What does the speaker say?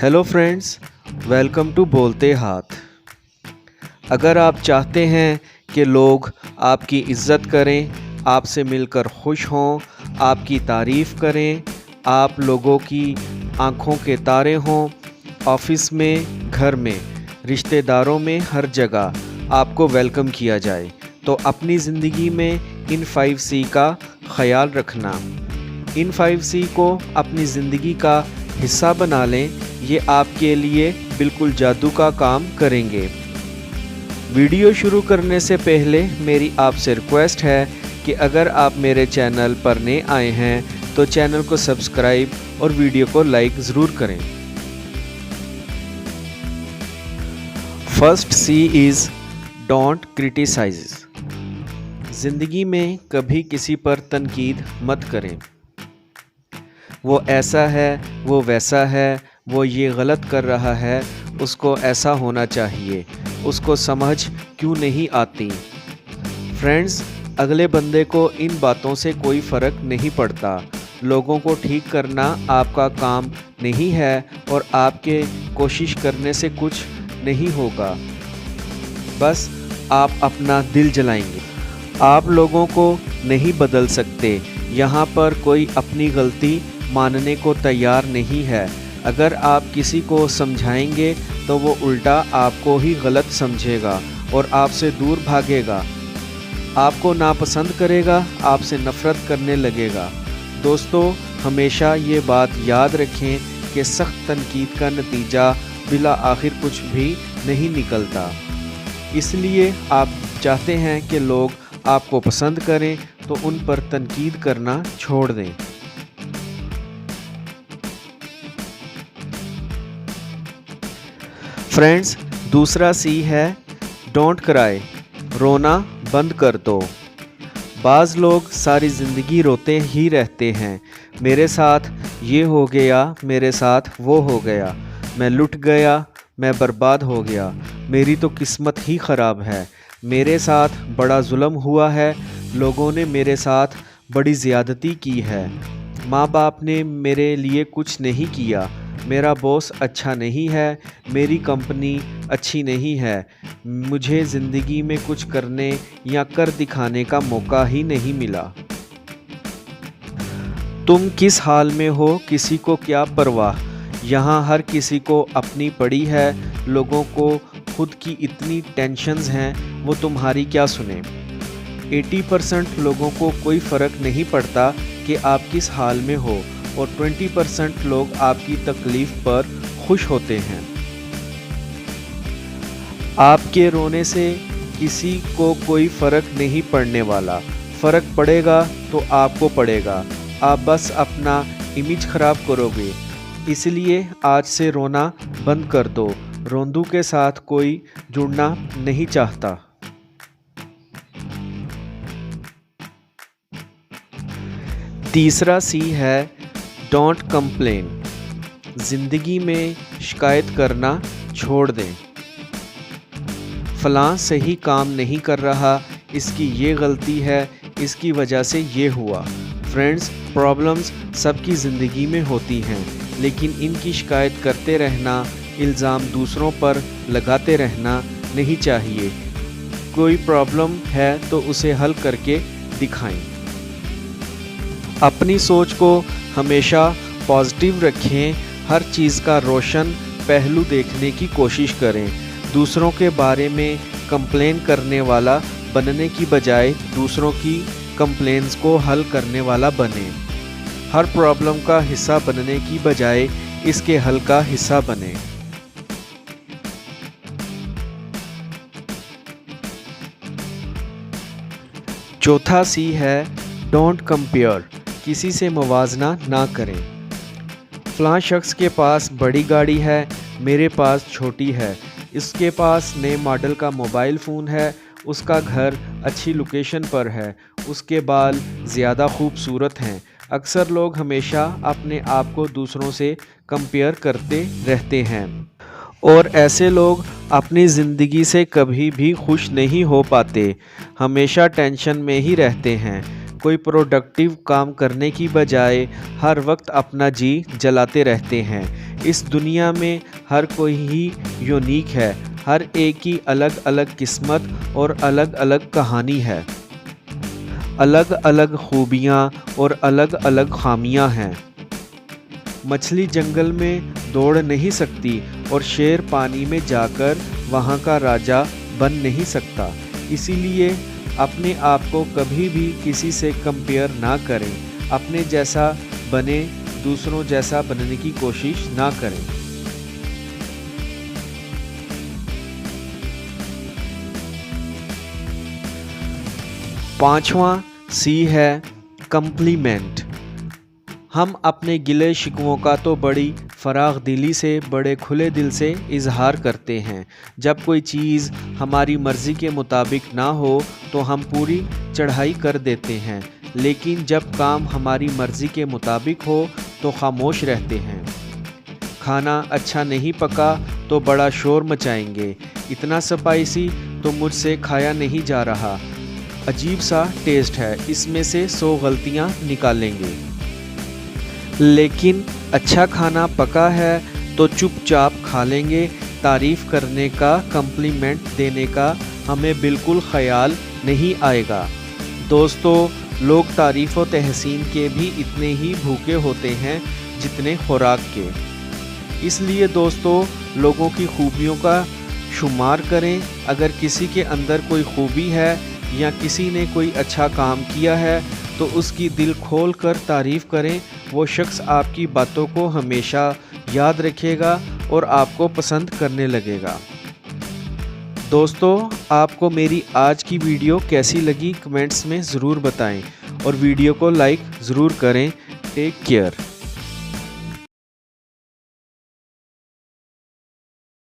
Hello friends, welcome to बोलते हाथ। अगर आप चाहते हैं कि लोग आपकी इज़्ज़त करें, आपसे मिलकर खुश हों, आपकी तारीफ़ करें, आप लोगों की आँखों के तारे हों, ऑफिस में, घर में, रिश्तेदारों में, हर जगह आपको वेलकम किया जाए, तो अपनी ज़िंदगी में इन 5C का ख्याल रखना। इन 5C को अपनी ज़िंदगी का हिस्सा बना लें, ये आपके लिए बिल्कुल जादू का काम करेंगे। वीडियो शुरू करने से पहले मेरी आपसे रिक्वेस्ट है कि अगर आप मेरे चैनल पर नए आए हैं तो चैनल को सब्सक्राइब और वीडियो को लाइक ज़रूर करें। First C is don't criticize. ज़िंदगी में कभी किसी पर तनकीद मत करें। वो ऐसा है, वो वैसा है, वो ये गलत कर रहा है, उसको ऐसा होना चाहिए, उसको समझ क्यों नहीं आती। फ्रेंड्स, अगले बंदे को इन बातों से कोई फ़र्क नहीं पड़ता। लोगों को ठीक करना आपका काम नहीं है और आपके कोशिश करने से कुछ नहीं होगा, बस आप अपना दिल जलाएंगे। आप लोगों को नहीं बदल सकते। यहाँ पर कोई अपनी गलती मानने को तैयार नहीं है। अगर आप किसी को समझाएंगे तो वो उल्टा आपको ही गलत समझेगा और आपसे दूर भागेगा, आपको नापसंद करेगा, आपसे नफ़रत करने लगेगा। दोस्तों, हमेशा ये बात याद रखें कि सख्त तनकीद का नतीजा बिला आखिर कुछ भी नहीं निकलता। इसलिए आप चाहते हैं कि लोग आपको पसंद करें तो उन पर तनकीद करना छोड़ दें। फ्रेंड्स, दूसरा C है डोंट क्राई। रोना बंद कर दो। बाज़ लोग सारी ज़िंदगी रोते ही रहते हैं। मेरे साथ ये हो गया, मेरे साथ वो हो गया, मैं लुट गया, मैं बर्बाद हो गया, मेरी तो किस्मत ही ख़राब है, मेरे साथ बड़ा जुल्म हुआ है, लोगों ने मेरे साथ बड़ी ज़्यादती की है, माँ बाप ने मेरे लिए कुछ नहीं किया, मेरा बॉस अच्छा नहीं है, मेरी कंपनी अच्छी नहीं है, मुझे ज़िंदगी में कुछ करने या कर दिखाने का मौका ही नहीं मिला। तुम किस हाल में हो, किसी को क्या परवाह, यहाँ हर किसी को अपनी पड़ी है, लोगों को खुद की इतनी टेंशन्स हैं, वो तुम्हारी क्या सुने। 80% लोगों को कोई फ़र्क नहीं पड़ता कि आप किस हाल में हो और 20% लोग आपकी तकलीफ़ पर खुश होते हैं। आपके रोने से किसी को कोई फ़र्क नहीं पड़ने वाला, फ़र्क पड़ेगा तो आपको पड़ेगा, आप बस अपना इमेज ख़राब करोगे। इसलिए आज से रोना बंद कर दो। रोंदू के साथ कोई जुड़ना नहीं चाहता। तीसरा C है डोंट कंप्लेन। ज़िंदगी में शिकायत करना छोड़ दें। फ़लाँ सही काम नहीं कर रहा, इसकी ये गलती है, इसकी वजह से ये हुआ। फ्रेंड्स, प्रॉब्लम्स सबकी ज़िंदगी में होती हैं, लेकिन इनकी शिकायत करते रहना, इल्ज़ाम दूसरों पर लगाते रहना नहीं चाहिए। कोई प्रॉब्लम है तो उसे हल करके दिखाएं। अपनी सोच को हमेशा पॉजिटिव रखें, हर चीज़ का रोशन पहलू देखने की कोशिश करें। दूसरों के बारे में कंप्लेन करने वाला बनने की बजाय दूसरों की कंप्लेंट्स को हल करने वाला बने। हर प्रॉब्लम का हिस्सा बनने की बजाय इसके हल का हिस्सा बने। चौथा C है डोंट कंपेयर। किसी से मुवाजना ना करें। फ़लाँ शख्स के पास बड़ी गाड़ी है, मेरे पास छोटी है, इसके पास नए मॉडल का मोबाइल फ़ोन है, उसका घर अच्छी लोकेशन पर है, उसके बाल ज़्यादा खूबसूरत हैं। अक्सर लोग हमेशा अपने आप को दूसरों से कंपेयर करते रहते हैं और ऐसे लोग अपनी ज़िंदगी से कभी भी खुश नहीं हो पाते, हमेशा टेंशन में ही रहते हैं। कोई प्रोडक्टिव काम करने की बजाय हर वक्त अपना जी जलाते रहते हैं। इस दुनिया में हर कोई ही यूनिक है, हर एक की अलग अलग किस्मत और अलग अलग कहानी है, अलग अलग खूबियाँ और अलग अलग खामियाँ हैं। मछली जंगल में दौड़ नहीं सकती और शेर पानी में जाकर वहाँ का राजा बन नहीं सकता। इसीलिए अपने आप को कभी भी किसी से कंपेयर ना करें, अपने जैसा बने, दूसरों जैसा बनने की कोशिश ना करें। पांचवा सी है कम्प्लीमेंट। हम अपने गिले शिकवों का तो बड़ी फराग दिली से, बड़े खुले दिल से इजहार करते हैं। जब कोई चीज़ हमारी मर्ज़ी के मुताबिक ना हो तो हम पूरी चढ़ाई कर देते हैं, लेकिन जब काम हमारी मर्ज़ी के मुताबिक हो तो खामोश रहते हैं। खाना अच्छा नहीं पका तो बड़ा शोर मचाएंगे, इतना स्पाइसी तो मुझसे खाया नहीं जा रहा, अजीब सा टेस्ट है, इसमें से 100 गलतियाँ निकालेंगे। लेकिन अच्छा खाना पका है तो चुपचाप खा लेंगे, तारीफ़ करने का, कम्प्लीमेंट देने का हमें बिल्कुल ख्याल नहीं आएगा। दोस्तों, लोग तारीफ़ व तहसीन के भी इतने ही भूखे होते हैं जितने खुराक के। इसलिए दोस्तों, लोगों की खूबियों का शुमार करें। अगर किसी के अंदर कोई खूबी है या किसी ने कोई अच्छा काम किया है तो उसकी दिल खोल कर तारीफ़ करें। वो शख्स आपकी बातों को हमेशा याद रखेगा और आपको पसंद करने लगेगा। दोस्तों, आपको मेरी आज की वीडियो कैसी लगी कमेंट्स में ज़रूर बताएं और वीडियो को लाइक ज़रूर करें। Take care.